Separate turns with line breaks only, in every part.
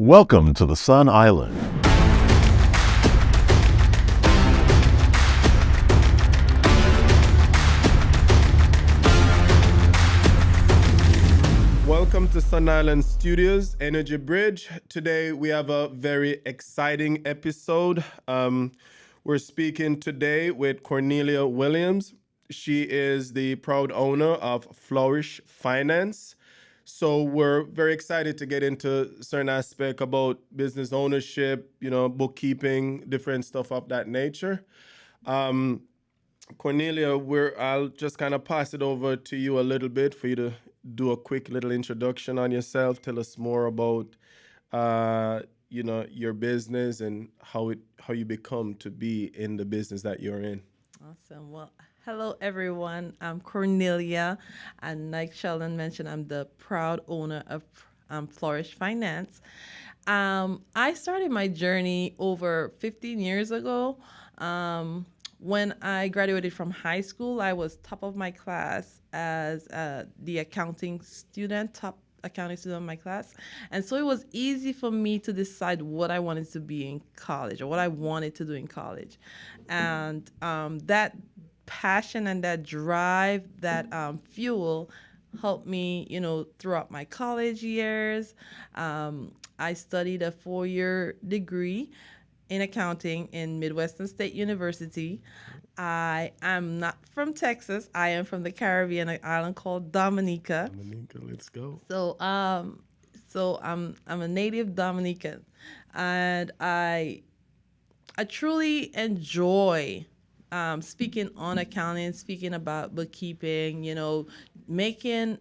Welcome to the Sun Island.
Welcome to Sun Island Studios, Energy Bridge. Today we have a very exciting episode. We're speaking today with Cornelia Williams. She is the proud owner of Flourish Finance. So we're very excited to get into certain aspect about business ownership, bookkeeping, different stuff of that nature. Cornelia, I'll just kind of pass it over to you a little bit for you to do a quick little introduction on yourself. Tell us more about, your business and how you become to be in the business that you're in.
Awesome. Well, hello, everyone. I'm Cornelia, and like Sheldon mentioned, I'm the proud owner of Flourish Finance. I started my journey over 15 years ago. When I graduated from high school, I was top of my class as the top accounting student of my class. And so it was easy for me to decide what I wanted to be in college or what I wanted to do in college. And that passion and that drive, that fuel helped me, throughout my college years. I studied a 4-year degree in accounting in Midwestern State University. I am not from Texas. I am from the Caribbean, an island called Dominica.
Dominica, let's go.
So I'm a native Dominican, and I truly enjoy speaking on accounting, speaking about bookkeeping. Making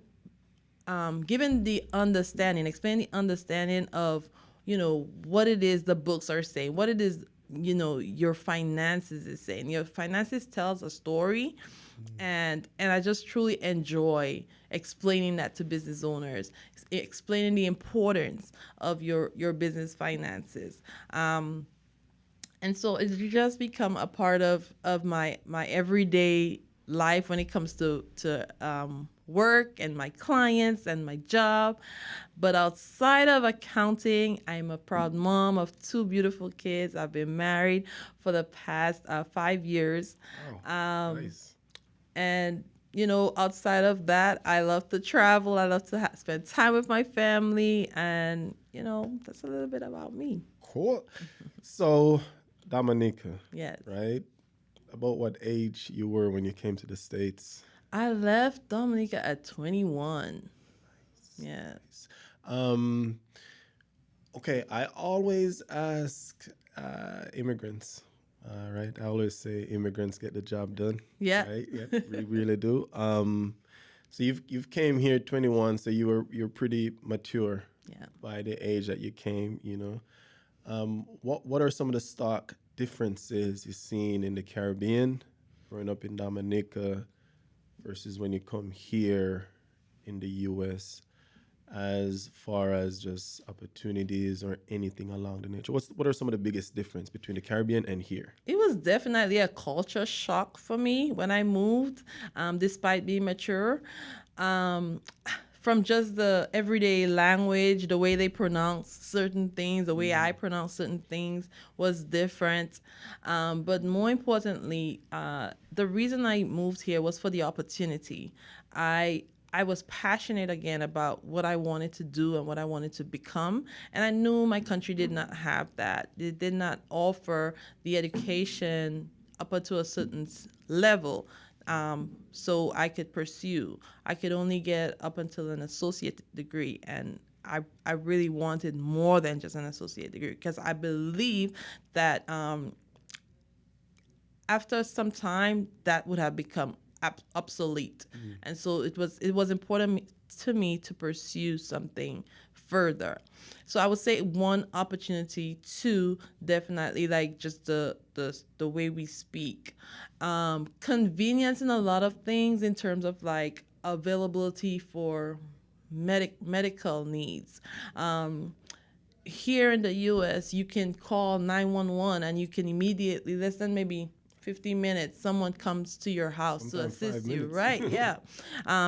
giving the understanding, explaining the understanding of what it is the books are saying, what it is your finances is saying. Your finances tells a story, and I just truly enjoy explaining that to business owners, explaining the importance of your business finances. And so it's just become a part of my everyday life when it comes to work and my clients and my job. But outside of accounting, I'm a proud mom of 2 beautiful kids. I've been married for the past 5 years.
Oh, nice.
And, outside of that, I love to travel. I love to spend time with my family. And, that's a little bit about me.
Cool. So, Dominica,
Yes.
right? About what age you were when you came to the States?
I left Dominica at 21. Yeah.
Okay, I always ask immigrants, right? I always say immigrants get the job done.
Yeah.
Right? Yeah, we really do. So you've came here 21, so you're pretty mature.
Yeah.
By the age that you came. What are some of the stark differences you've seen in the Caribbean, growing up in Dominica, versus when you come here in the U.S., as far as just opportunities or anything along the nature? What are some of the biggest difference between the Caribbean and here?
It was definitely a culture shock for me when I moved, despite being mature. From just the everyday language, the way they pronounce certain things, the way I pronounce certain things was different. But more importantly, the reason I moved here was for the opportunity. I was passionate again about what I wanted to do and what I wanted to become. And I knew my country did not have that. It did not offer the education up to a certain level. So I could pursue. I could only get up until an associate degree, and I really wanted more than just an associate degree, because I believe that after some time that would have become obsolete. And so it was important to me to pursue something further. So I would say 1, opportunity. 2, definitely like just the way we speak. Convenience in a lot of things in terms of like availability for medical needs. Here in the U.S., you can call 911 and you can immediately, less than maybe 15 minutes, someone comes to your house to
Sometimes 5
assist you,
minutes.
right? Yeah,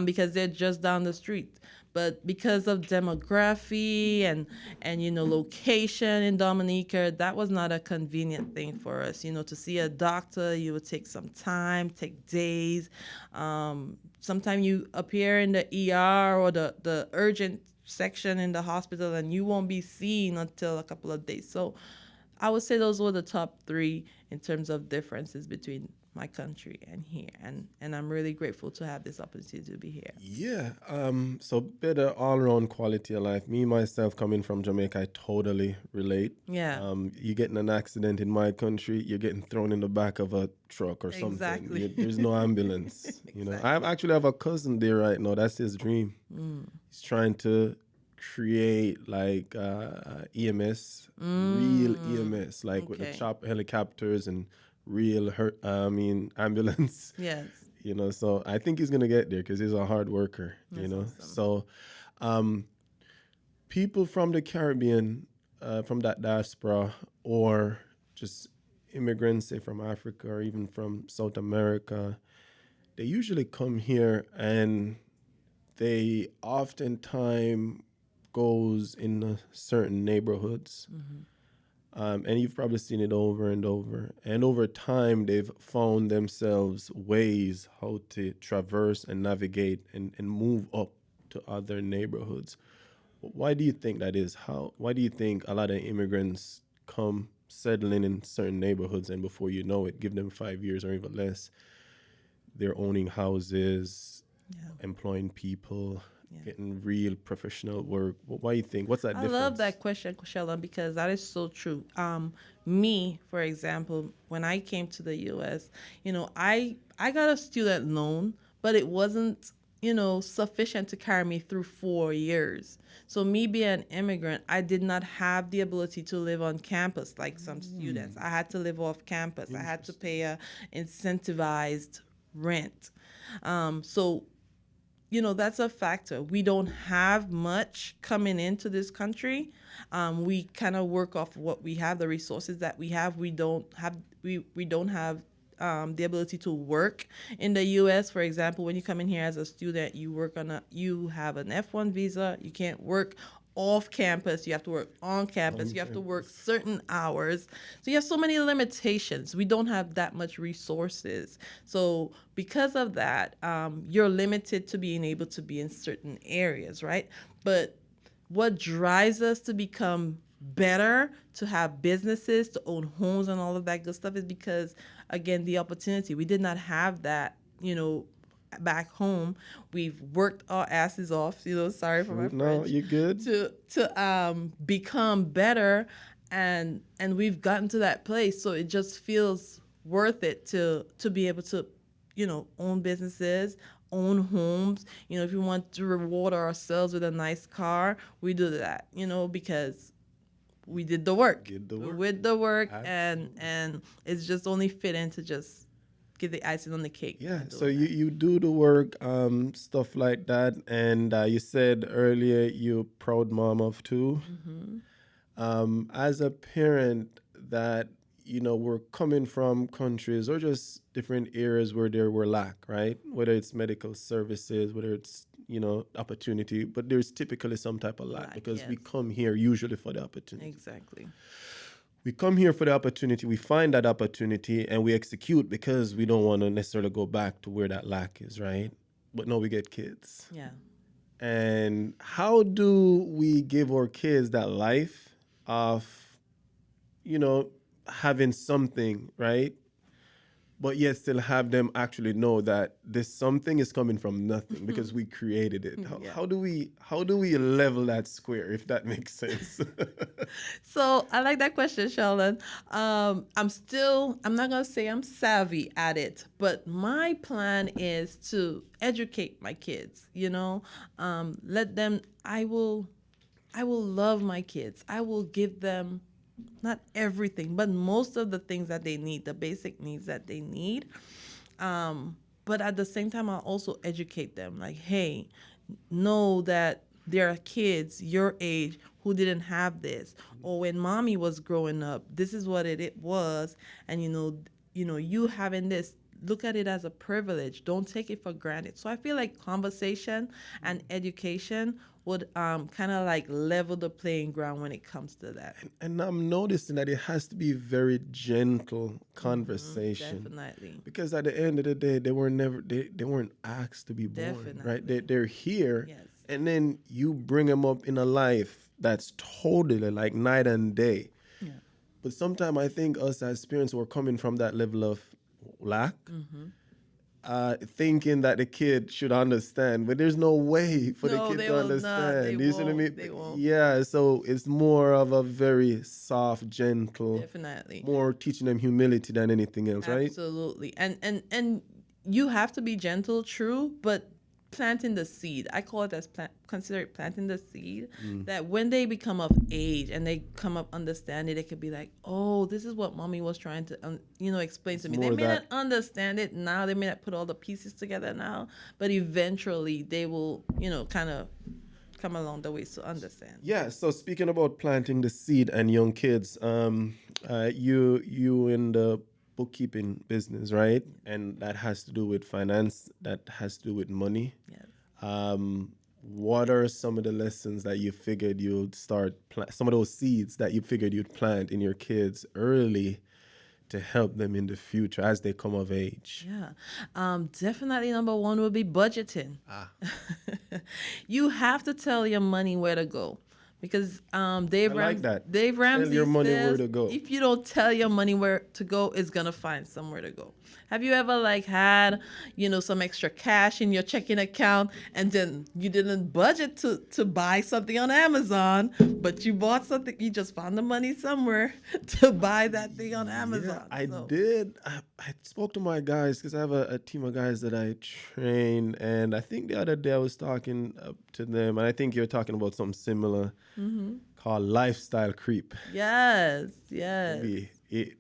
because they're just down the street. But because of demography and location in Dominica, that was not a convenient thing for us. To see a doctor, you would take some time, take days. Sometimes you appear in the ER or the urgent section in the hospital, and you won't be seen until a couple of days. So I would say those were the top three in terms of differences between my country and here, and I'm really grateful to have this opportunity to be here.
Yeah. So better all around quality of life. Me myself coming from Jamaica, I totally relate.
Yeah.
You get in an accident in my country, you're getting thrown in the back of a truck or something.
Exactly.
There's no ambulance.
Exactly.
I actually have a cousin there right now. That's his dream. He's trying to create like EMS, real EMS, like with the
Okay.
chop helicopters and real ambulance.
Yes.
So I think he's gonna get there because he's a hard worker.
That's awesome.
So people from the Caribbean, from that diaspora, or just immigrants, say from Africa or even from South America, they usually come here and they oftentimes goes in certain neighborhoods. And you've probably seen it over and over. And over time, they've found themselves ways how to traverse and navigate and move up to other neighborhoods. Why do you think that is? Why do you think a lot of immigrants come settling in certain neighborhoods, and before you know it, give them 5 years or even less, they're owning houses, employing people, getting real professional work? Why do you think? What's that
I
difference?
love that question, Sheldon, because that is so true. Me, for example, when I came to the U.S., I got a student loan, but it wasn't, sufficient to carry me through 4 years. So me being an immigrant, I did not have the ability to live on campus like some students. I had to live off campus. I had to pay a incentivized rent. So that's a factor. We don't have much coming into this country. We kind of work off what we have, the resources that we have. We don't have the ability to work in the U.S. For example, when you come in here as a student, you have an F1 visa. You can't work off campus. You have to work on campus. You have to work certain hours. So you have so many limitations. We don't have that much resources. So because of that, you're limited to being able to be in certain areas, right? But what drives us to become better, to have businesses, to own homes and all of that good stuff is because, again, the opportunity. We did not have that, back home. We've worked our asses off, sorry for my French.
No, you're good.
To become better, and we've gotten to that place. So it just feels worth it to be able to, own businesses, own homes. If we want to reward ourselves with a nice car, we do that, because we did the work. With the work, and it's just only fitting to just get the icing on the cake.
Yeah, so you do the work, stuff like that, and you said earlier you're a proud mom of two. As a parent that, we're coming from countries or just different areas where there were lack, right? Whether it's medical services, whether it's, opportunity, but there's typically some type of lack because we come here usually for the opportunity.
Exactly.
We come here for the opportunity, we find that opportunity, and we execute because we don't want to necessarily go back to where that lack is, right? But no, we get kids.
Yeah.
And how do we give our kids that life of, having something, right? But yet still have them actually know that this something is coming from nothing because we created it. How do we level that square, if that makes sense?
So I like that question, Sheldon. I'm not going to say I'm savvy at it, but my plan is to educate my kids, let them, I will love my kids. I will give them not everything, but most of the things that they need, the basic needs that they need. But at the same time, I'll also educate them. Like, hey, know that there are kids your age who didn't have this. Or when mommy was growing up, this is what it was. And, you having this, look at it as a privilege. Don't take it for granted. So I feel like conversation and education would kind of like level the playing ground when it comes to that.
And I'm noticing that it has to be very gentle conversation.
Definitely.
Because at the end of the day, they weren't asked to be born, right?
Definitely.
They're here,
Yes.
and then you bring them up in a life that's totally like night and day.
Yeah.
But sometimes I think us as parents were coming from that level of lack, thinking that the kid should understand, but there's no way for the
No,
kid
they
to
will not.
understand.
They
You see what I
won't.
mean?
They won't.
Yeah, so it's more of a very soft, gentle,
Definitely.
more teaching them humility than anything else, right?
Absolutely. And you have to be gentle, true, but planting the seed. I call it as consider it planting the seed that when they become of age and they come up understanding, they could be like, oh, this is what mommy was trying to, explain to me. They
more
may
that-
not understand it now. They may not put all the pieces together now, but eventually they will, kind of come along the way to understand.
Yeah, so speaking about planting the seed and young kids, you in the bookkeeping business, right? And that has to do with finance, that has to do with money.
Yes.
What are some of the lessons that you figured you'd some of those seeds that you figured you'd plant in your kids early to help them in the future as they come of age?
Yeah. Definitely number one would be budgeting. You have to tell your money where to go. Because Dave
like that.
Dave Ramsey
your money
says
where to go.
if you don't tell your money where to go, it's gonna find somewhere to go. Have you ever had some extra cash in your checking account and then you didn't budget to buy something on Amazon, but you bought something, you just found the money somewhere to buy that thing on Amazon?
I
So,
did. I spoke to my guys because I have a team of guys that I train, and I think the other day I was talking to them, and I think you're talking about something similar called lifestyle creep.
Yes.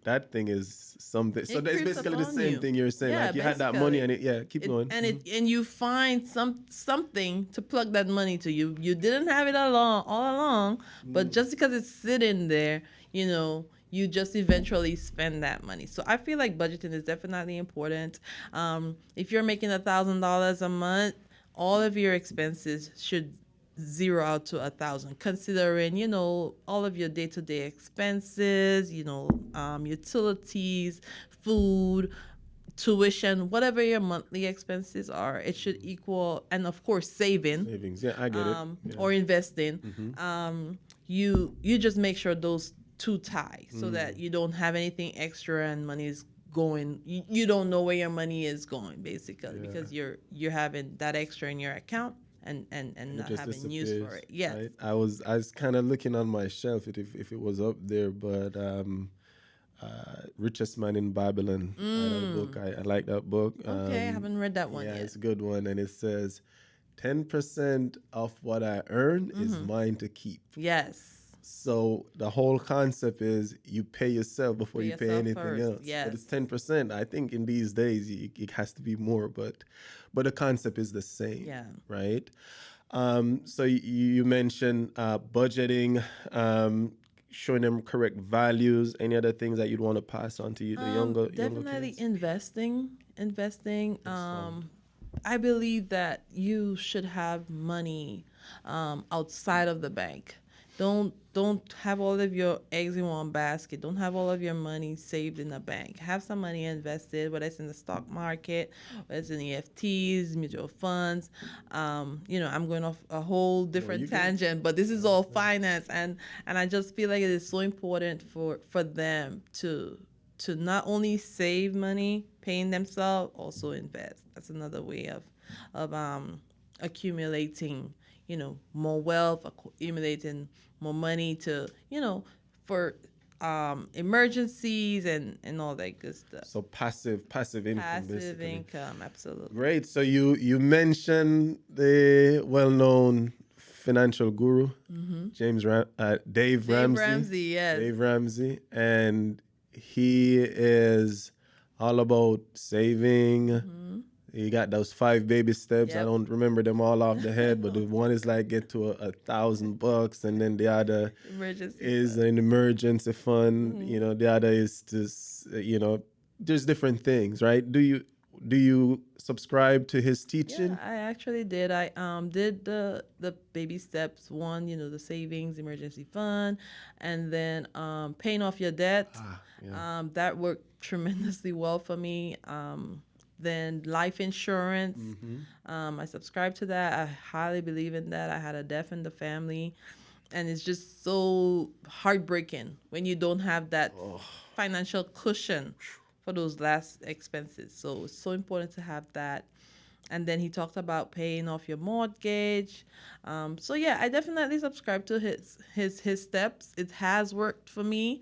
That thing is something. So
It
that's
creeps
basically the
upon
same
you.
thing you're saying.
Yeah,
Like you had that money, and
basically.
keep going.
And you find something to plug that money to. You didn't have it all along, but just because it's sitting there, you just eventually spend that money. So I feel like budgeting is definitely important. If you're making $1,000 a month, all of your expenses should zero out to 1,000, considering all of your day-to-day expenses, utilities, food, tuition, whatever your monthly expenses are. It should equal, and of course saving,
Savings, yeah, I get it. Yeah.
or investing. You just make sure those two tie so that you don't have anything extra and money is going, you don't know where your money is going, basically, because you're having that extra in your account and not
just
having use for
disappears,
it. Yes.
right? I was kind of looking on my shelf if it was up there, but Richest Man in Babylon, that book. I like that book.
Okay, I haven't read that one
Yeah,
yet.
it's a good one, and it says 10% of what I earn is mine to keep.
Yes.
So the whole concept is you pay yourself before you pay
yourself
anything
first,
else.
yes.
But it's 10%. I think in these days it has to be more, but the concept is the same.
Yeah.
Right. So you mentioned budgeting, showing them correct values. Any other things that you'd want to pass on to the younger
Definitely
kids?
investing. I believe that you should have money outside of the bank. Don't have all of your eggs in one basket. Don't have all of your money saved in the bank. Have some money invested, whether it's in the stock market, whether it's in EFTs, mutual funds. I'm going off a whole different tangent, but this is all finance, and I just feel like it is so important for them to not only save money, paying themselves, also invest. That's another way of accumulating, more wealth, accumulating more money to, for emergencies and all that good stuff.
So passive income.
Passive
basically.
income, absolutely.
Great. So you mentioned the well-known financial guru, Dave Ramsey.
Ramsey, yes.
Dave Ramsey, and he is all about saving. He got those 5 baby steps. I
Yep.
don't remember them all off the head, but the one is like get to $1,000, and then the other
Emergency
is
fund.
an emergency fund. The other is to there's different things, right? Do you subscribe to his teaching?
Yeah, I actually did. I did the baby steps one, the savings, emergency fund, and then paying off your debt.
Yeah.
That worked tremendously well for me. Then life insurance. I subscribe to that. I highly believe in that. I had a death in the family, and it's just so heartbreaking when you don't have that financial cushion for those last expenses. So it's so important to have that. And then he talked about paying off your mortgage. So yeah, I definitely subscribe to his steps. It has worked for me.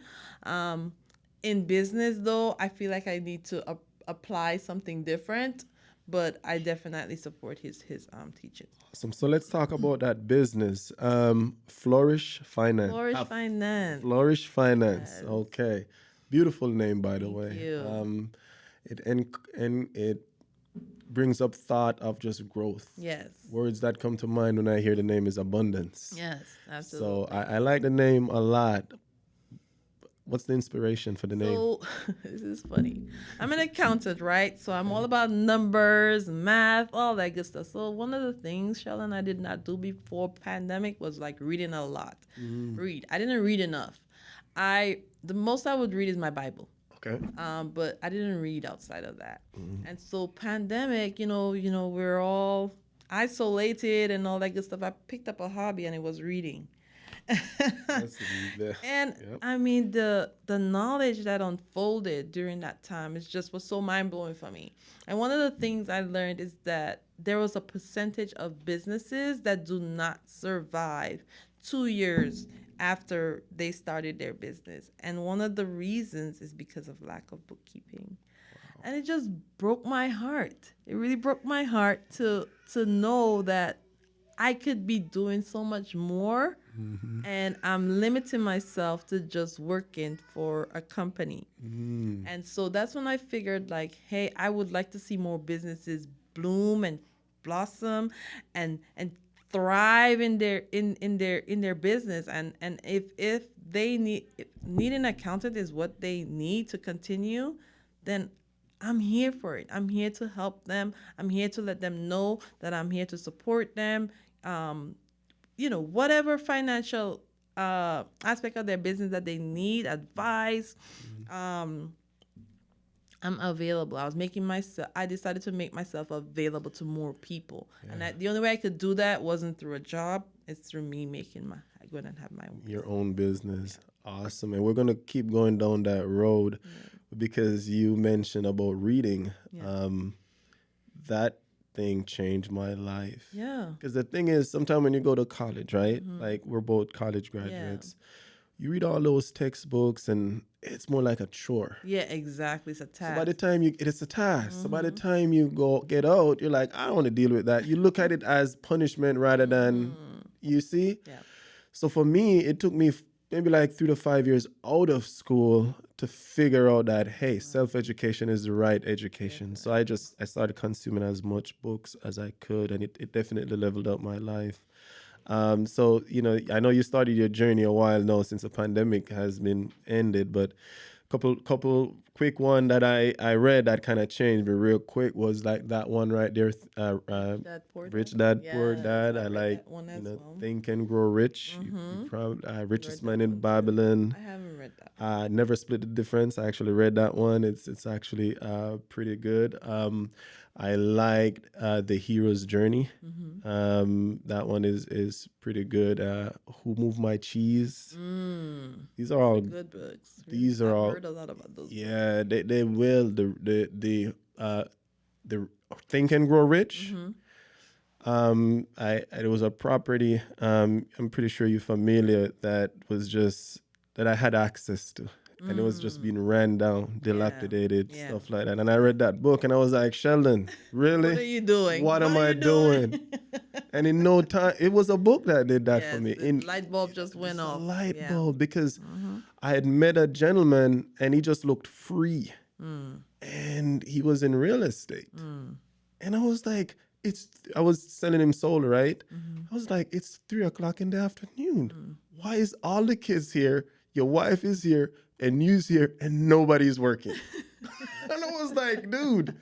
In business, though, I feel like I need to apply something different. But I definitely support his teaching.
Awesome. So let's talk about that business. Flourish Finance.
Flourish Finance.
Flourish Finance. Okay. Beautiful name, by the way.
you.
It brings up thought of just growth.
Yes.
Words that come to mind when I hear the name is abundance.
Yes, absolutely.
So I like the name a lot. What's the inspiration for the name?
So this is funny. I'm an accountant, right? So I'm all about numbers, math, all that good stuff. So one of the things, Sheldon, I did not do before pandemic was like reading a lot. Read. I didn't read enough. The most I would read is my Bible.
Okay.
But I didn't read outside of that. And so pandemic, we're all isolated and all that good stuff. I picked up a hobby and it was reading. And
Yep.
I mean the knowledge that unfolded during that time was so mind-blowing for me. And one of the things I learned is that there was a percentage of businesses that do not survive 2 years after they started their business. And one of the reasons is because of lack of bookkeeping. And it just broke my heart. It really broke my heart to know that I could be doing so much more, and I'm limiting myself to just working for a company. And so that's when I figured, like, hey, I would like to see more businesses bloom and blossom and thrive in their business. And if they need an accountant is what they need to continue, then I'm here for it. I'm here to help them. I'm here to let them know that I'm here to support them. Whatever financial aspect of their business that they need, advice, I'm available. I decided to make myself available to more people. Yeah. And the only way I could do that wasn't through a job. It's through me going and have my own business.
Your own business. Awesome. And we're going to keep going down that road because you mentioned about reading.
Yeah.
That thing changed my life.
Yeah.
Because the thing is, sometimes when you go to college, right? Like we're both college graduates. You read all those textbooks and it's more like a chore.
Yeah, exactly. It's a task.
So by the time it's a task. So by the time you get out, you're like, I don't want to deal with that. You look at it as punishment rather than, you see?
Yeah.
So for me, it took me maybe like 3 to 5 years out of school to figure out that, hey, self-education is the right education. So I started consuming as much books as I could, and it definitely leveled up my life. So, I know you started your journey a while now since the pandemic has been ended, but couple quick one that I read that kind of changed me real quick was like that one right there, Rich Dad, Poor Dad. I like,
that one as well.
Think and Grow Rich. Richest Man in Babylon.
I haven't read that.
Never Split the Difference. I actually read that one. It's actually pretty good. I liked The Hero's Journey. That one is pretty good. Who Moved My Cheese? These are all
good books.
These are all.
I've heard a lot about those.
Yeah, they will. The Think and Grow Rich. It was a property. I'm pretty sure you're familiar. That I had access to. And it was just being ran down, dilapidated, stuff like that. And I read that book and I was like, Sheldon, really?
What are you doing?
What am I doing? And in no time, it was a book that did that for me.
The light bulb just went off.
Light bulb, because I had met a gentleman and he just looked free. And he was in real estate. And I was like, I was selling him solar, right? I was like, it's 3:00 in the afternoon. Why is all the kids here? Your wife is here and you's here and nobody's working. And I was like, dude,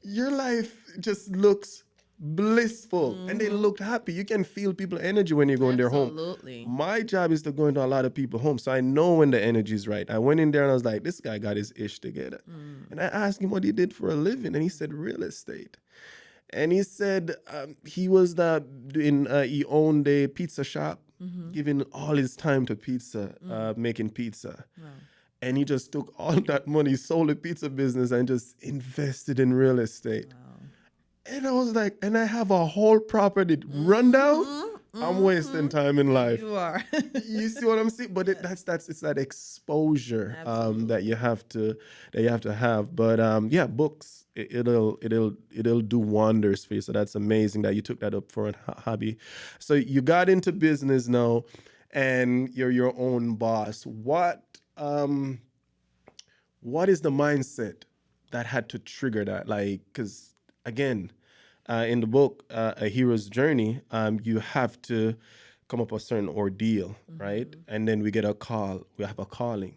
your life just looks blissful. And they looked happy. You can feel people's energy when you go in their home.
Absolutely.
My job is to go into a lot of people's homes, so I know when the energy is right. I went in there and I was like, this guy got his ish together. And I asked him what he did for a living, and he said real estate. And he said he was he owned a pizza shop, giving all his time to pizza, making pizza.
Wow.
And he just took all that money, sold the pizza business, and just invested in real estate.
Wow.
And I was like, and I have a whole property rundown. I'm wasting time in life.
You are.
You see what I'm saying? But it's that exposure that you have to have. But yeah, books it'll do wonders for you. So that's amazing that you took that up for a hobby. So you got into business now, and you're your own boss. What is the mindset that had to trigger that? Like, because again, in the book, A Hero's Journey, you have to come up with a certain ordeal, right? And then we get a call. We have a calling.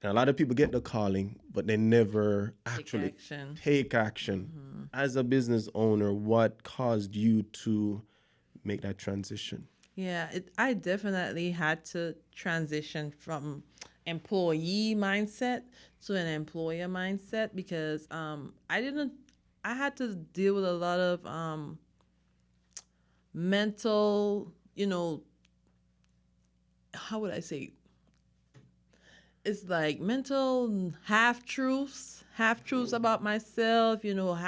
And a lot of people get the calling, but they never actually take action. As a business owner, what caused you to make that transition?
Yeah, I definitely had to transition from employee mindset to an employer mindset because I had to deal with a lot of mental, how would I say? It's like mental half-truths about myself,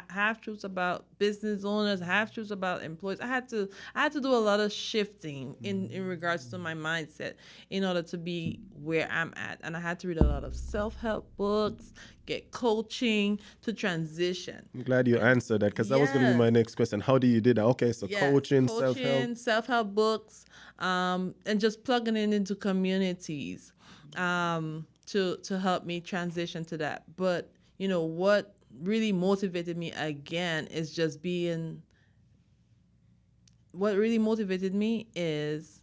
half-truths about business owners, half-truths about employees. I had to do a lot of shifting in regards to my mindset in order to be where I'm at. And I had to read a lot of self-help books, get coaching to transition.
I'm glad you answered that because that was going to be my next question. How do you do that? Okay, so coaching,
self-help books, and just plugging it into communities. To help me transition to that. But, what really motivated me again is what really motivated me is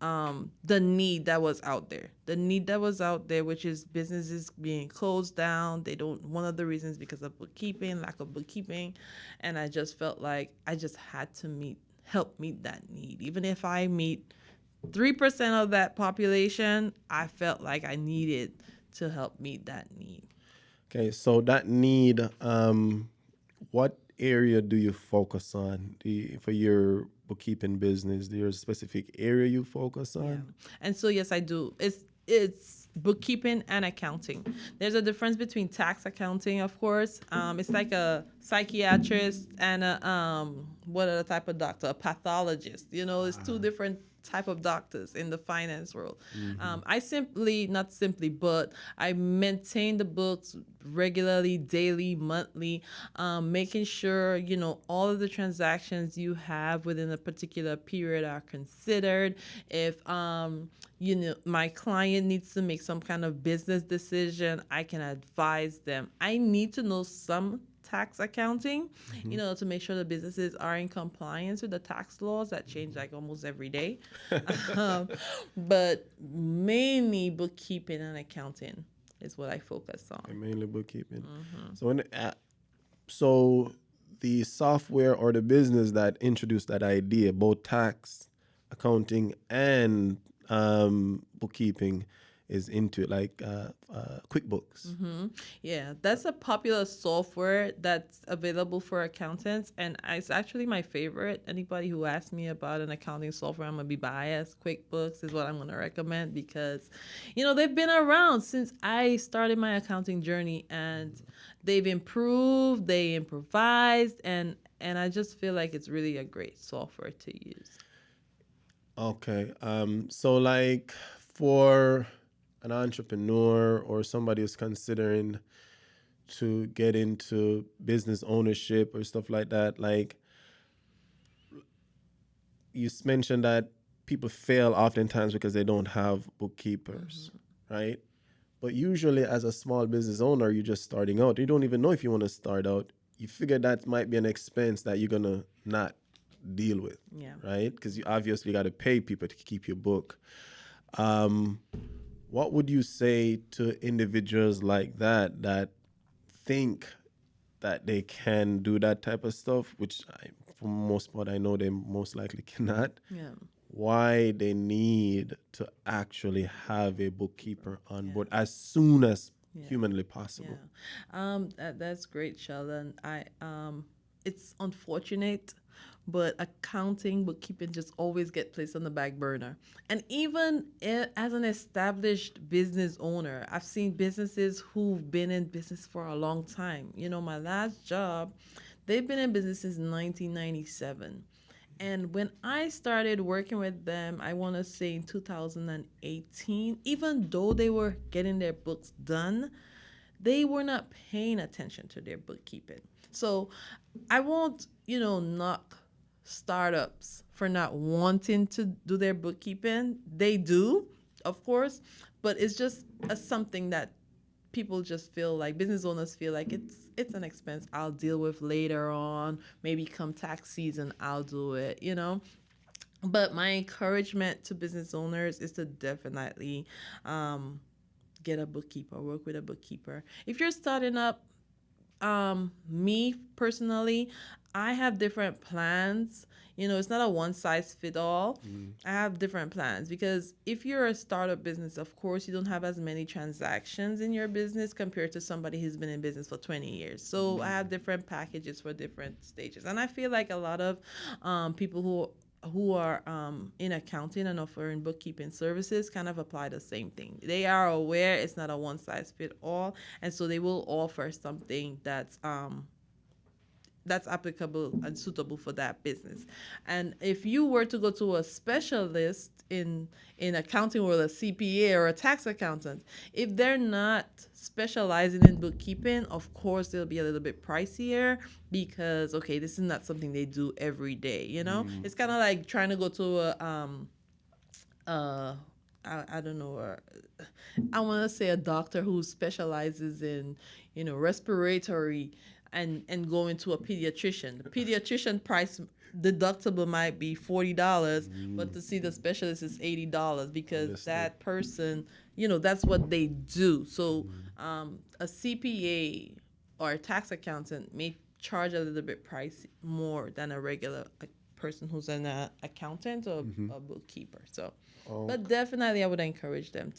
the need that was out there. The need that was out there, which is businesses being closed down. One of the reasons because of lack of bookkeeping. And I just felt like I just had to help meet that need. Even if I meet 3% of that population, I felt like I needed to help meet that need.
Okay, so that need, what area do you focus on for your bookkeeping business? Is there a specific area you focus on?
Yeah. And so, yes, I do. It's bookkeeping and accounting. There's a difference between tax accounting, of course. It's like a psychiatrist and what other type of doctor? A pathologist. It's two different type of doctors in the finance world. But I maintain the books regularly, daily, monthly, making sure, all of the transactions you have within a particular period are considered. If, my client needs to make some kind of business decision, I can advise them. I need to know some tax accounting, to make sure the businesses are in compliance with the tax laws that change like almost every day. But mainly bookkeeping and accounting is what I focus on.
Okay, mainly bookkeeping. So the software or the business that introduced that idea, both tax, accounting, and bookkeeping, is into it, like QuickBooks.
Yeah, that's a popular software that's available for accountants, and it's actually my favorite. Anybody who asks me about an accounting software, I'm gonna be biased. QuickBooks is what I'm gonna recommend because, they've been around since I started my accounting journey, and they've improved, they improvised, and I just feel like it's really a great software to use.
Okay, so like for an entrepreneur or somebody who's considering to get into business ownership or stuff like that, like you mentioned that people fail oftentimes because they don't have bookkeepers, right? But usually as a small business owner, you're just starting out. You don't even know if you want to start out. You figure that might be an expense that you're going to not deal with, right? Because you obviously got to pay people to keep your book. What would you say to individuals like that think that they can do that type of stuff, which for the most part I know they most likely cannot,
Yeah.
why they need to actually have a bookkeeper on board as soon as humanly possible.
That's great, Sheldon. It's unfortunate, but accounting, bookkeeping just always get placed on the back burner. And even as an established business owner, I've seen businesses who've been in business for a long time. My last job, they've been in business since 1997. And when I started working with them, I want to say in 2018, even though they were getting their books done, they were not paying attention to their bookkeeping. So I won't, knock startups for not wanting to do their bookkeeping. They do, of course, but it's just something that people just feel like, business owners feel like it's an expense I'll deal with later on. Maybe come tax season, I'll do it, But my encouragement to business owners is to definitely get a bookkeeper, work with a bookkeeper. If you're starting up, me personally, I have different plans. It's not a one size fit all. I have different plans because if you're a startup business, of course, you don't have as many transactions in your business compared to somebody who's been in business for 20 years. So I have different packages for different stages. And I feel like a lot of people who are in accounting and offering bookkeeping services kind of apply the same thing. They are aware it's not a one size fit all, and so they will offer something that's applicable and suitable for that business. And if you were to go to a specialist in accounting or a CPA or a tax accountant, if they're not specializing in bookkeeping, of course they'll be a little bit pricier because this is not something they do every day. It's kind of like trying to go to I don't know, I want to say a doctor who specializes in respiratory and going to a pediatrician. The pediatrician price deductible might be $40, but to see the specialist is $80 because that person, that's what they do. So a CPA or a tax accountant may charge a little bit price more than a regular person who's an accountant or a bookkeeper. So, but definitely I would encourage them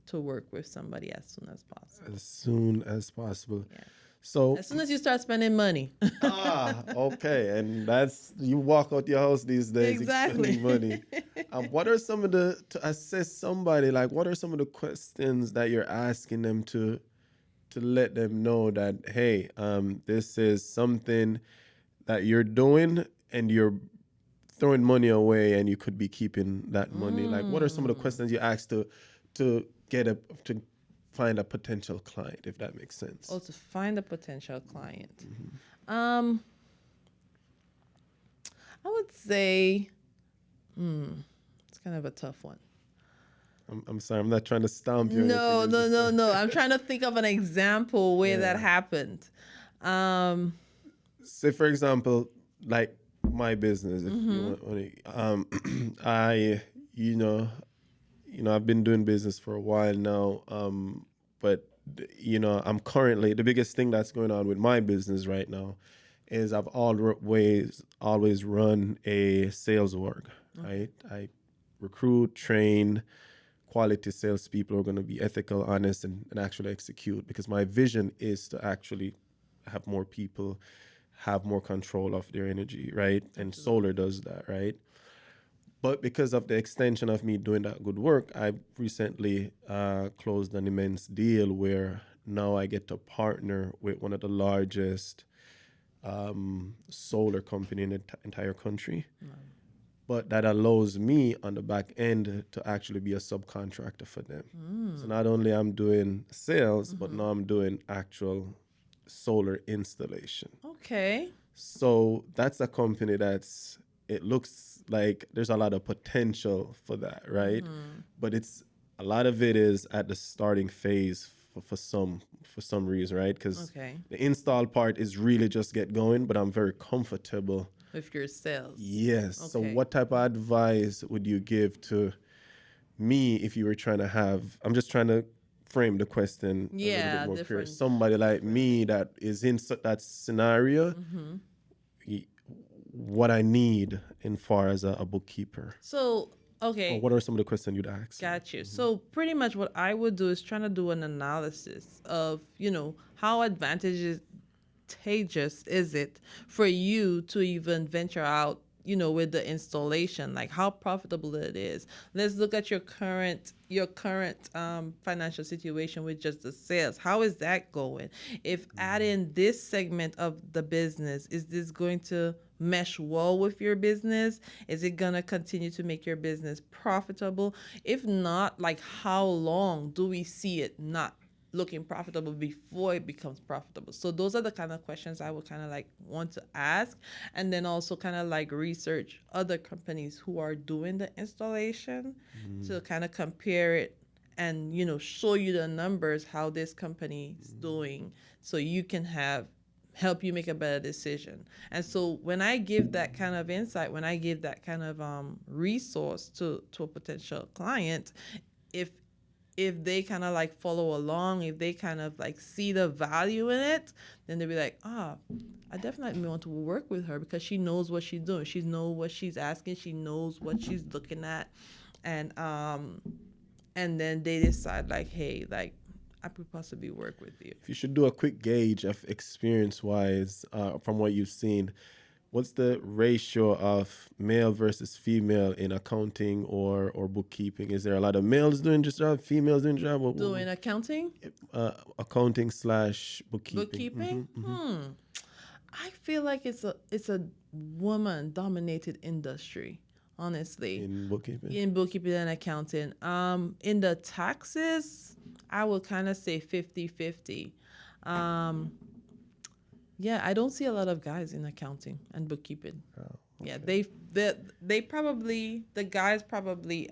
to work with somebody as soon as possible.
As soon as possible.
Yeah.
So
as soon as you start spending money.
Okay, and that's you walk out your house these days
Exactly.
spending money. What are some of to assess somebody, like what are some of the questions that you're asking them to let them know that hey, this is something that you're doing and you're throwing money away and you could be keeping that money. Like what are some of the questions you ask to get to find a potential client, if that makes sense?
Oh, to find a potential client. I would say, it's kind of a tough one.
I'm sorry, I'm not trying to stomp you.
No. I'm trying to think of an example where that happened.
Say, for example, like my business. If you want, I've been doing business for a while now. But I'm currently the biggest thing that's going on with my business right now is I've always run a sales org. Right, I recruit, train quality salespeople who are going to be ethical, honest, and actually execute. Because my vision is to actually have more people have more control of their energy, right? And solar does that, right? But because of the extension of me doing that good work, I recently closed an immense deal where now I get to partner with one of the largest solar company in the entire country. But that allows me on the back end to actually be a subcontractor for them. So not only I'm doing sales, but now I'm doing actual solar installation.
Okay.
So that's a company it looks like there's a lot of potential for that, right? But a lot of it is at the starting phase for some reason, right? Because the install part is really just get going, but I'm very comfortable
with your sales.
Yes. Okay. So what type of advice would you give to me if you were trying to I'm just trying to frame the question a little
Yeah,
bit more clear.
different.
Somebody like me that is in that scenario, what I need in far as a bookkeeper.
So,
Or
okay,
what are some of the questions you'd ask?
got you. So pretty much what I would do is trying to do an analysis of, how advantageous is it for you to even venture out, with the installation, like how profitable it is. Let's look at your current financial situation with just the sales. How is that going? If adding this segment of the business, is this going to mesh well with your business? Is it going to continue to make your business profitable? If not, like how long do we see it not looking profitable before it becomes profitable? So those are the kind of questions I would kind of like want to ask, and then also kind of like research other companies who are doing the installation to kind of compare it and show you the numbers how this company is doing, so you can help you make a better decision. And so when I give that kind of insight, when I give that kind of resource to a potential client, if they kind of like follow along, if they kind of like see the value in it, then they'll be like, I definitely want to work with her because she knows what she's doing. She knows what she's asking. She knows what she's looking at. And then they decide like, hey, like I could possibly work with you.
If you should do a quick gauge of experience-wise from what you've seen, what's the ratio of male versus female in accounting or bookkeeping? Is there a lot of males doing this job, females doing the job?
Doing accounting?
Accounting / bookkeeping.
Bookkeeping? I feel like it's a woman-dominated industry, honestly.
In bookkeeping?
In bookkeeping and accounting. In the taxes, I would kind of say 50-50. Yeah, I don't see a lot of guys in accounting and bookkeeping.
Oh, okay.
Yeah, they probably, the guys probably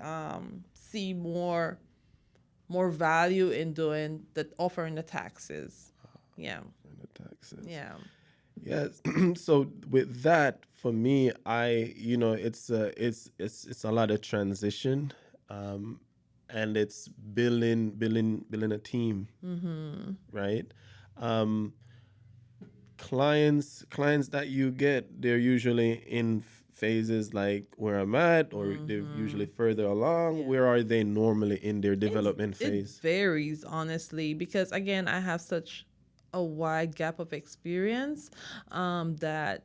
see more value in offering the taxes. Yeah.
In the taxes.
Yeah.
Yes. So with that, for me, it's a lot of transition, and it's building a team, right? Clients that you get, they're usually in phases like where I'm at, or they're usually further along. Yeah. Where are they normally in their development phase?
It varies, honestly, because again, I have such a wide gap of experience that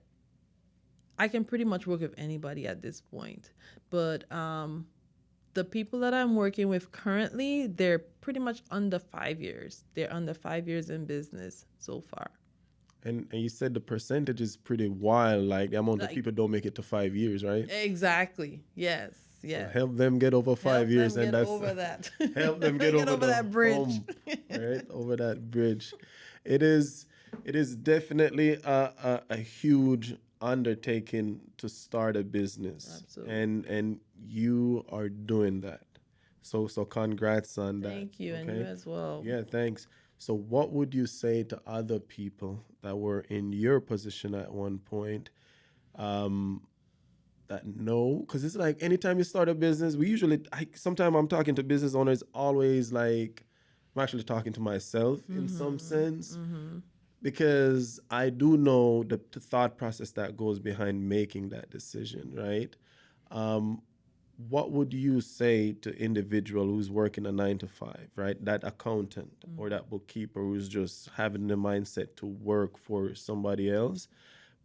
I can pretty much work with anybody at this point. But the people that I'm working with currently, they're pretty much under 5 years. They're under 5 years in business so far.
And you said the percentage is pretty wild, like the amount of people don't make it to 5 years, right?
Exactly. Yes. Yeah.
So help them get over 5 years, and that's
over that.
Help them get over
that bridge.
Home, right? Over that bridge. It is definitely a huge undertaking to start a business.
Absolutely.
And you are doing that. So congrats on that.
Thank you, okay? And you as well.
Yeah, thanks. So what would you say to other people that were in your position at one point that know? Because it's like anytime you start a business, sometimes I'm talking to business owners, always like I'm actually talking to myself in some sense, because I do know the thought process that goes behind making that decision, right? What would you say to individual who's working a 9-to-5, right? That accountant or that bookkeeper who's just having the mindset to work for somebody else,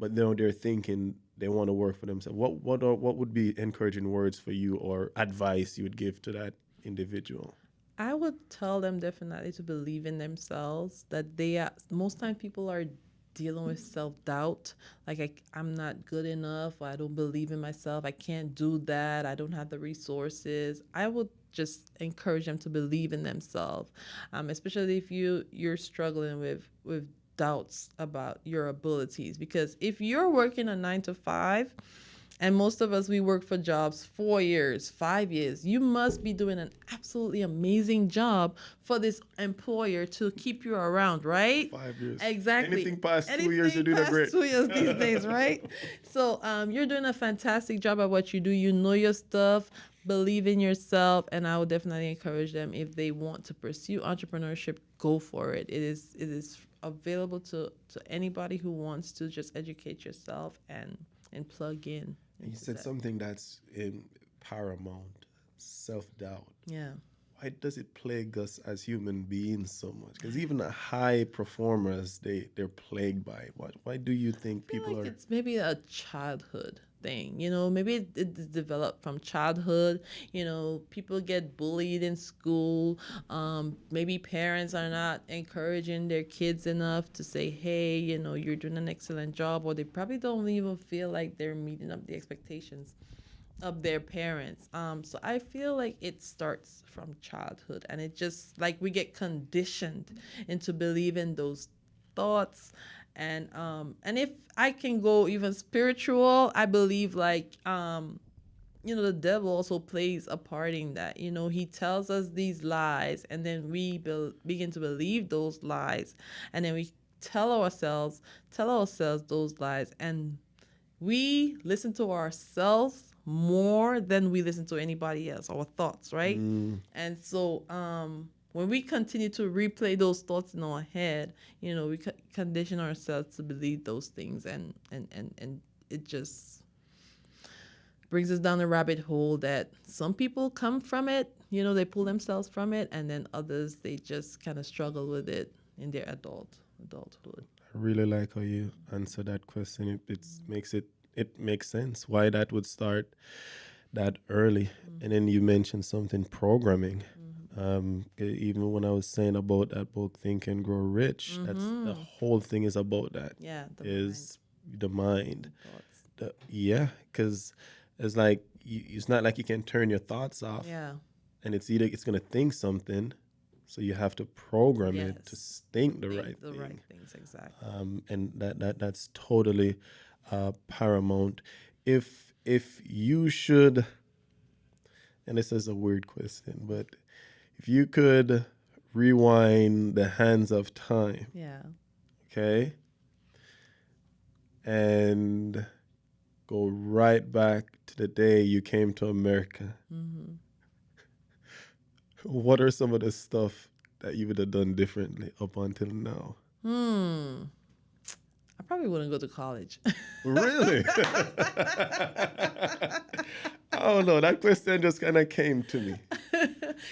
but they're thinking they want to work for themselves. What would be encouraging words for you or advice you would give to that individual?
I would tell them definitely to believe in themselves, that most time people are dealing with self-doubt, like I'm not good enough, or I don't believe in myself, I can't do that, I don't have the resources. I would just encourage them to believe in themselves, especially if you're struggling with doubts about your abilities, because if you're working a 9-to-5, and most of us, we work for jobs 4 years, 5 years. You must be doing an absolutely amazing job for this employer to keep you around, right?
5 years.
Exactly.
Anything past 2 years, you're doing a great.
2 years these days, right? So you're doing a fantastic job at what you do. You know your stuff, believe in yourself, and I would definitely encourage them, if they want to pursue entrepreneurship, go for it. It is available to anybody who wants to just educate yourself and plug in.
You said something that's paramount: self-doubt.
Yeah.
Why does it plague us as human beings so much? Because even the high performers, they're plagued by it. Why do you think
I feel
people
like
are?
it's maybe a childhood thing, maybe it's developed from childhood. People get bullied in school. Maybe parents are not encouraging their kids enough to say, hey, you're doing an excellent job, or they probably don't even feel like they're meeting up the expectations of their parents. So I feel like it starts from childhood, and it just like we get conditioned into believing those thoughts. And if I can go even spiritual, I believe like the devil also plays a part in that. He tells us these lies, and then we begin to believe those lies, and then we tell ourselves those lies, and we listen to ourselves more than we listen to anybody else, our thoughts, right? And so when we continue to replay those thoughts in our head, we condition ourselves to believe those things, and it just brings us down a rabbit hole that some people come from it, they pull themselves from it, and then others, they just kind of struggle with it in their adulthood.
I really like how you answer that question. It makes sense why that would start that early. And then you mentioned something, programming. Even when I was saying about that book, Think and Grow Rich, that's the whole thing is about that.
Yeah,
The mind.
thoughts.
Because it's like it's not like you can turn your thoughts off.
Yeah.
And it's going to think something, so you have to program it to
Yes.
think the
Think
right
the
thing.
right things, exactly.
And that's totally paramount. If you should, and this is a weird question, but if you could rewind the hands of time,
Yeah.
okay, and go right back to the day you came to America, what are some of the stuff that you would have done differently up until now?
I probably wouldn't go to college.
Really? I don't know. That question just kind of came to me.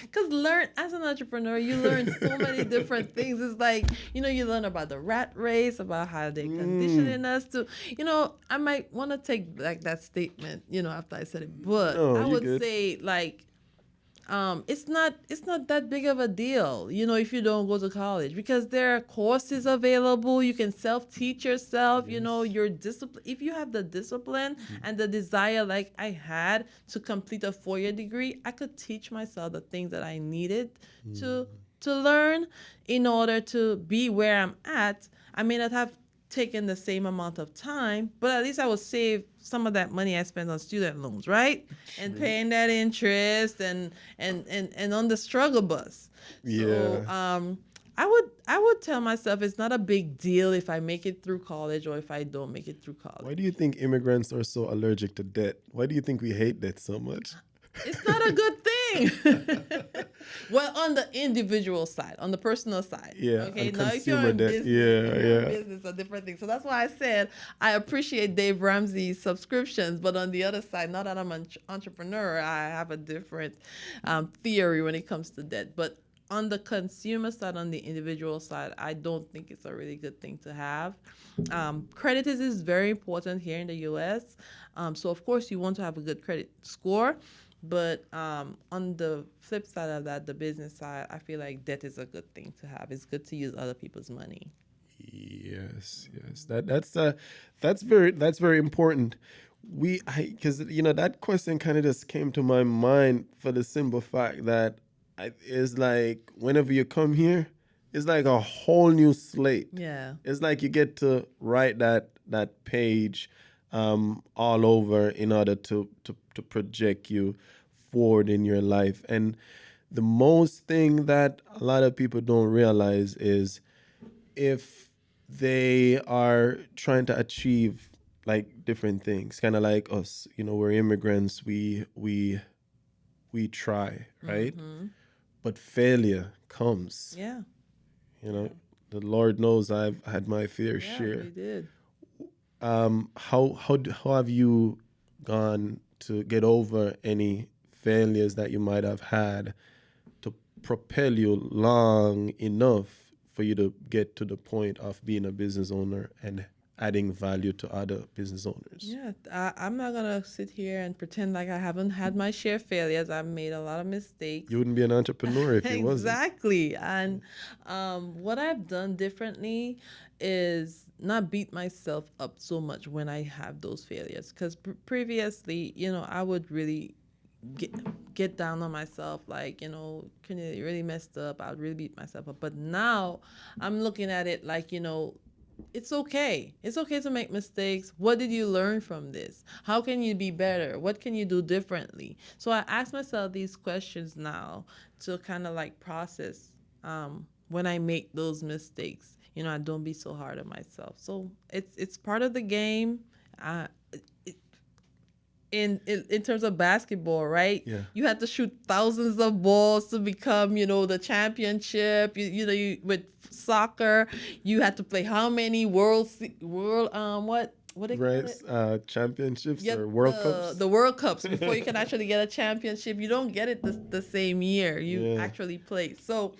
Because as an entrepreneur, you learn so many different things. It's like, you learn about the rat race, about how they're conditioning us to, I might want to take like that statement, after I said it. But
No,
I
you
would
good.
say like, it's not that big of a deal, if you don't go to college, because there are courses available. You can self-teach yourself. Your discipline. If you have the discipline and the desire, like I had, to complete a 4-year degree, I could teach myself the things that I needed to learn in order to be where I'm at. I may not have taken the same amount of time, but at least I would save some of that money I spent on student loans, right? And paying that interest and on the struggle bus. So I would tell myself it's not a big deal if I make it through college or if I don't make it through college.
Why do you think immigrants are so allergic to debt? Why do you think we hate debt so much?
It's not a good thing. Well, on the individual side, on the personal side.
Yeah,
Okay.
and
Now, if you're
consumer
in
debt.
business,
Yeah.
business, a different thing. So that's why I said I appreciate Dave Ramsey's subscriptions, but on the other side, now that I'm an entrepreneur, I have a different theory when it comes to debt. But on the consumer side, on the individual side, I don't think it's a really good thing to have. Credit is very important here in the U.S. So, of course, you want to have a good credit score. But on the flip side of that, the business side, I feel like debt is a good thing to have. It's good to use other people's money.
Yes. That's very important. Because that question kind of just came to my mind for the simple fact that it's like whenever you come here, it's like a whole new slate.
Yeah.
It's like you get to write that page all over in order to project you forward in your life. And the most thing that a lot of people don't realize is if they are trying to achieve like different things, kind of like us, we're immigrants. We we try, right? But failure comes.
Yeah.
You know, the Lord knows I've had my fair
Yeah,
share.
you did.
How have you gone to get over any failures that you might have had to propel you long enough for you to get to the point of being a business owner and adding value to other business owners?
Yeah, I'm not gonna sit here and pretend like I haven't had my share of failures. I've made a lot of mistakes.
You wouldn't be an entrepreneur if you wasn't.
Exactly. And what I've done differently is not beat myself up so much when I have those failures. Because previously, I would really get down on myself, like, Cornelia really messed up. I would really beat myself up. But now I'm looking at it like, it's okay. It's okay to make mistakes. What did you learn from this? How can you be better? What can you do differently? So I ask myself these questions now to kind of like process when I make those mistakes. I don't be so hard on myself. So it's part of the game. In terms of basketball, right?
Yeah.
You had to shoot thousands of balls to become, the championship. With soccer, you had to play how many what they call
Right,
it?
championships
Yeah,
or World Cups.
The World Cups before you can actually get a championship. You don't get it the same year you
Yeah.
actually play. So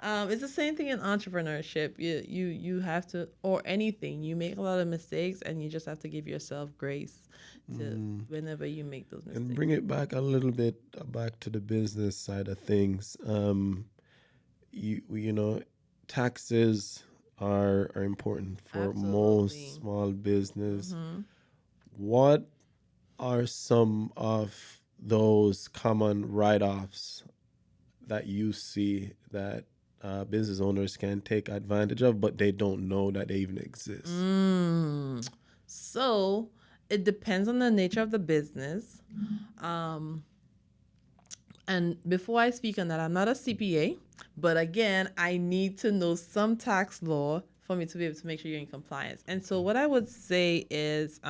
it's the same thing in entrepreneurship. You have to, or anything. You make a lot of mistakes, and you just have to give yourself grace to whenever you make those mistakes.
And bring it back a little bit back to the business side of things. Taxes are important for most
Absolutely.
small business. What are some of those common write-offs that you see that business owners can take advantage of, but they don't know that they even exist?
So it depends on the nature of the business. And before I speak on that, I'm not a CPA, but again, I need to know some tax law for me to be able to make sure you're in compliance. And so what I would say is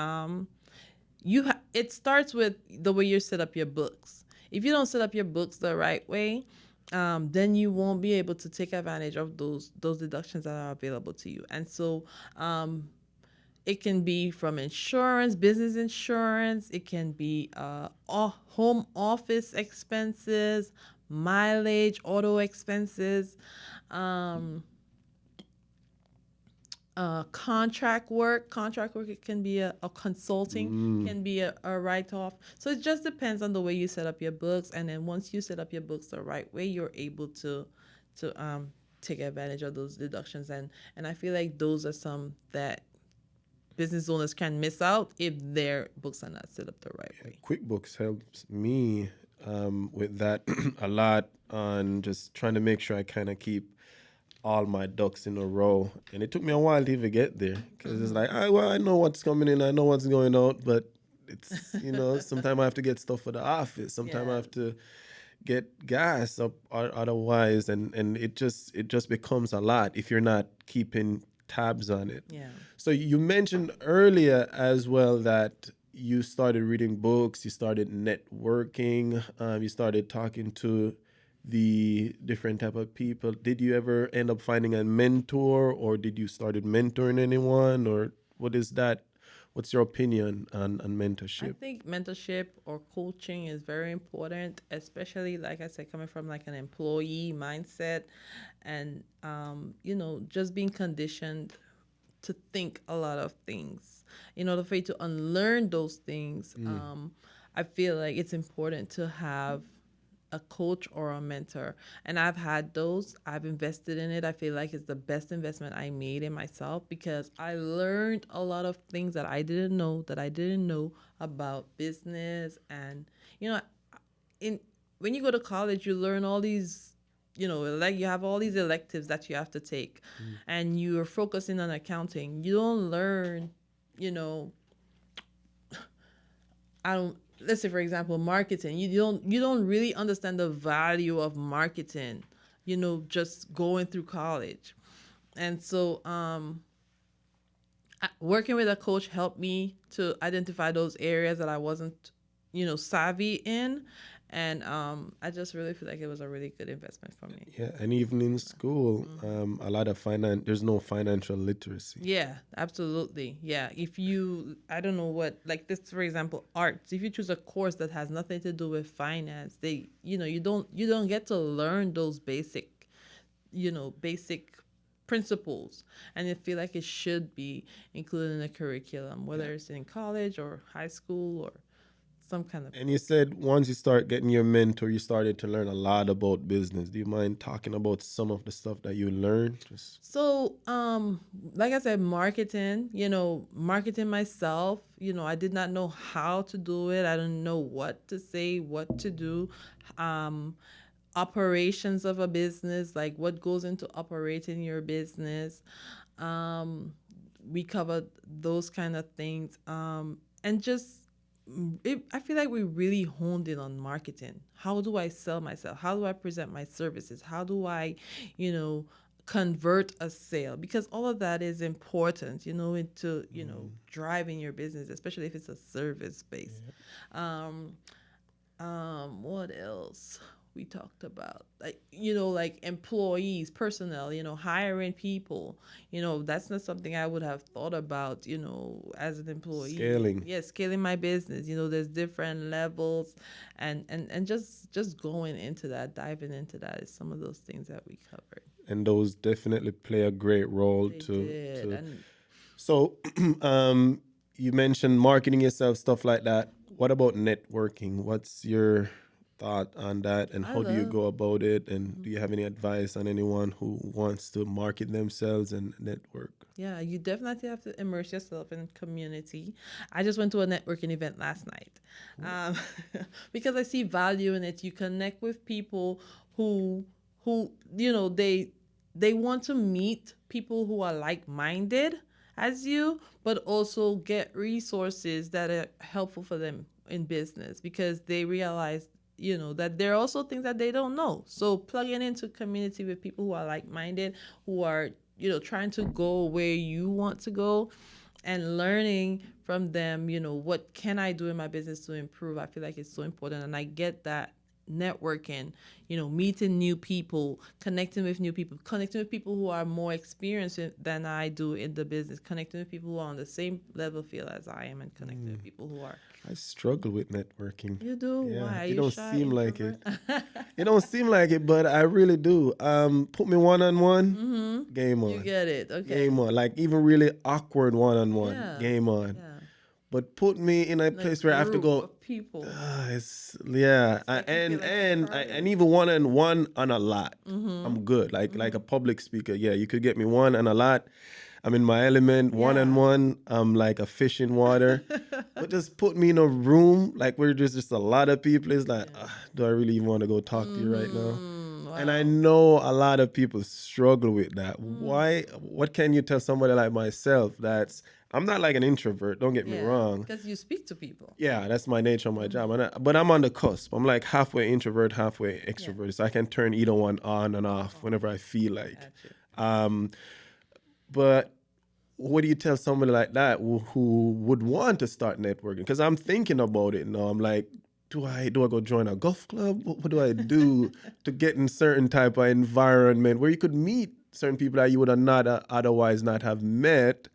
it starts with the way you set up your books. If you don't set up your books the right way, then you won't be able to take advantage of those deductions that are available to you. And so it can be from insurance, business insurance. It can be home office expenses, mileage, auto expenses, contract work. Contract work, it can be a consulting, can be a write-off. So it just depends on the way you set up your books. And then once you set up your books the right way, you're able to take advantage of those deductions. And I feel like those are some that business owners can miss out if their books are not set up the right way.
QuickBooks helps me with that a lot on just trying to make sure I kind of keep all my ducks in a row. And it took me a while to even get there because it's like, I know what's coming in, I know what's going out, but it's, sometimes I have to get stuff for the office. Sometimes I have to get gas up otherwise. And it just becomes a lot if you're not keeping tabs on it.
Yeah.
So you mentioned earlier as well that you started reading books, you started networking, you started talking to the different type of people. Did you ever end up finding a mentor, or did you started mentoring anyone, or what is that? What's your opinion on mentorship?
I think mentorship or coaching is very important, especially, like I said, coming from like an employee mindset and, just being conditioned to think a lot of things. In order for you to unlearn those things, I feel like it's important to have a coach or a mentor. And I've had those. I've invested in it. I feel like it's the best investment I made in myself because I learned a lot of things that I didn't know about business. And, when you go to college, you learn all these, like you have all these electives that you have to take and you're focusing on accounting. You don't learn, let's say, for example, marketing. You don't really understand the value of marketing, just going through college. And so working with a coach helped me to identify those areas that I wasn't, savvy in. And I just really feel like it was a really good investment for me.
Yeah, and even in school, a lot of there's no financial literacy.
Yeah, absolutely. Yeah. If you, I don't know what, like this, for example, arts, if you choose a course that has nothing to do with finance, you don't get to learn those basic principles. And I feel like it should be included in the curriculum, whether it's in college or high school or some kind of.
And you said once you start getting your mentor, you started to learn a lot about business. Do you mind talking about some of the stuff that you learned?
So, like I said, marketing myself, I did not know how to do it. I didn't know what to say, what to do. Operations of a business, like what goes into operating your business. We covered those kind of things. And just, I feel like we really honed in on marketing. How do I sell myself? How do I present my services? How do I, convert a sale? Because all of that is important, into, driving your business, especially if it's a service based. What else? We talked about like employees, personnel, hiring people, that's not something I would have thought about, as an employee. Scaling my business, there's different levels and just going into that, diving into that is some of those things that we covered.
And those definitely play a great role So you mentioned marketing yourself, stuff like that. What about networking? What's your thought on that, and how do you go about it, and do you have any advice on anyone who wants to market themselves and network?
Yeah, you definitely have to immerse yourself in community. I just went to a networking event last night because I see value in it. You connect with people who they want to meet people who are like-minded as you, but also get resources that are helpful for them in business, because they realize that there are also things that they don't know. So plugging into community with people who are like-minded, who are, trying to go where you want to go, and learning from them, what can I do in my business to improve? I feel like it's so important. And I get that networking, meeting new people, connecting with people who are more experienced than I do in the business, connecting with people who are on the same level field as I am, and connecting with people who are.
I struggle with networking.
You do?
Yeah,
Why?
it don't seem like it. It don't seem like it, but I really do. Put me one-on-one, game on.
You get it. Okay.
Game on. Like even really awkward one-on-one, game on.
Yeah.
But put me in a place where I have to go.
People.
And even one-on-one on a lot. I'm good. Like a public speaker. Yeah, you could get me one on a lot. I'm in my element. One-on-one, I'm like a fish in water. But just put me in a room like where there's just a lot of people. It's like, do I really even want to go talk to you right now? Wow. And I know a lot of people struggle with that. Why? What can you tell somebody like myself I'm not like an introvert, don't get me wrong.
Because you speak to people.
Yeah, that's my nature of my job. But I'm on the cusp. I'm like halfway introvert, halfway extrovert. So I can turn either one on and off whenever I feel like. But what do you tell somebody like that who would want to start networking? Because I'm thinking about it now. I'm like, do I go join a golf club? What do I do to get in certain type of environment where you could meet certain people that you would not otherwise not have met?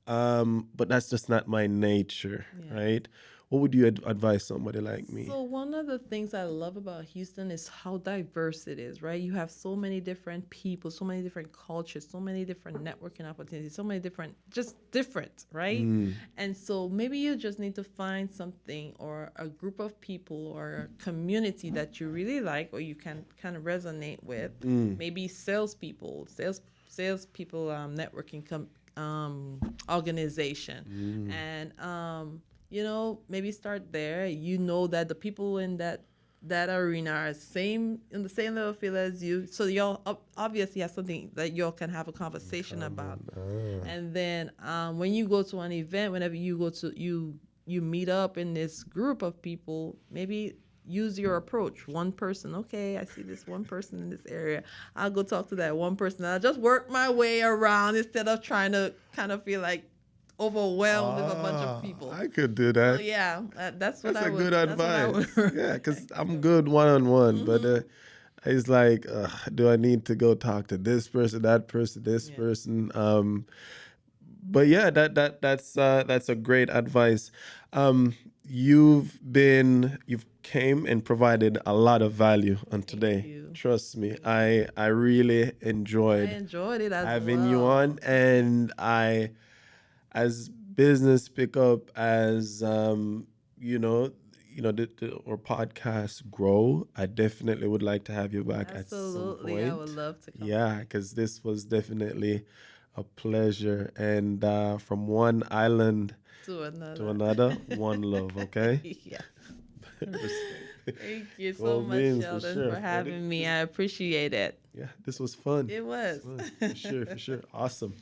But that's just not my nature, right? What would you advise somebody like me?
So one of the things I love about Houston is how diverse it is, right? You have so many different people, so many different cultures, so many different networking opportunities, so many different, right? And so maybe you just need to find something or a group of people or a community that you really like or you can kind of resonate with. Maybe salespeople, networking organization. And maybe start there. That the people in that arena are in the same level field as you, so y'all obviously have something that y'all can have a conversation about. And then when you go to an event, whenever you go to you meet up in this group of people, maybe use your approach. One person, okay, I see this one person in this area, I'll go talk to that one person. I'll just work my way around instead of trying to kind of feel like overwhelmed with a bunch of people.
I could do that.
So yeah, that's what
That's
I
a
would.
good
That's what I
advice.
would.
Yeah, because I'm good one-on-one, but it's like, do I need to go talk to this person, that person, this
Yeah.
person? But yeah, that's a great advice. You've came and provided a lot of value on today.
you.
Trust me, I really
I
enjoyed
enjoyed it as
having
well.
you on, and as business pick up, as our podcasts grow, I definitely would like to have you back at some
Absolutely,
point.
I would love to come.
Yeah, because this was definitely a pleasure, and from one island
To another.
to another, one love. Okay.
Yeah.
Respect.
Thank you so
Cool
much,
beans,
Sheldon,
sure.
for having me. I appreciate it.
Yeah, this was fun.
It was.
For sure, for sure. Awesome.